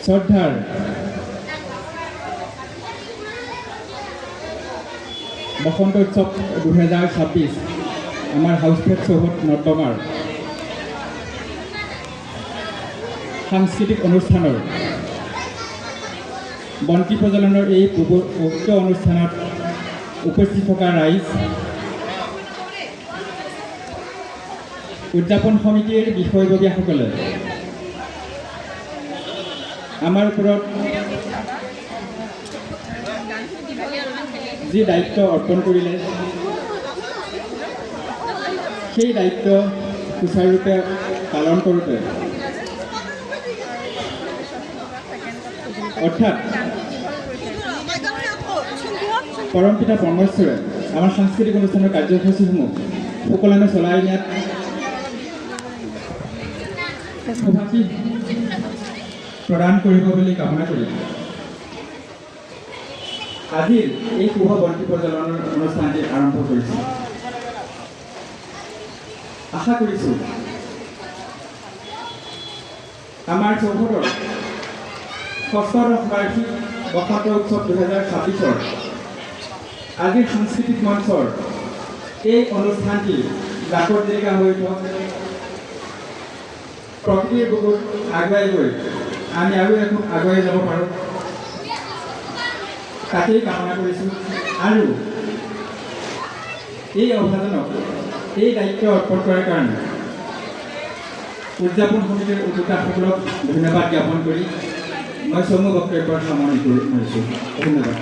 শ্ৰদ্ধাৰ বসন্ত উৎসৱ 2026 আমাৰ হাউচফেট চৌহদ নৰ্দমাৰ সাংস্কৃতিক অনুষ্ঠানৰ বন্তি প্ৰজ্বলনৰ এই উক্ত অনুষ্ঠানত উপস্থিত থকা ৰাইজ, উদযাপন সমিতিৰ বিষয়ববীয়াসকলে আমাৰ ওপৰত যি দায়িত্ব অৰ্পণ কৰিলে সেই দায়িত্ব সুচাৰুৰূপে পালন কৰোঁতে অৰ্থাৎ পৰমপিতা পৰমেশ্বৰে আমাৰ সাংস্কৃতিক অনুষ্ঠানৰ কাৰ্যসূচীসমূহ সুকলমে চলাই নিয়াত সৌভাগ্য প্ৰদান কৰিব বুলি কামনা কৰি আজিৰ এই শুভ বন্তি প্ৰজ্বলনৰ অনুষ্ঠানটি আৰম্ভ কৰিছোঁ। আশা কৰিছোঁ আমাৰ চৌহদৰ ৬ষ্ঠ বাৰ্ষিক বসন্ত উৎসৱ 2026 আজিৰ সাংস্কৃতিক মঞ্চৰ এই অনুষ্ঠানটি জাকত-জিলিকা হৈ প্ৰকৃতিৰ বুকুত আগুৱাই গৈ আমি আৰু এখন আগুৱাই যাব পাৰোঁ তাকেই কামনা কৰিছোঁ আৰু এই অভিযানক এই দায়িত্ব অৰ্পণ কৰাৰ কাৰণে উদযাপন সমিতিৰ উদ্যোক্তাসকলক ধন্যবাদ জ্ঞাপন কৰি মই চমু বক্তব্যৰ সামৰণি কৰিছোঁ। ধন্যবাদ।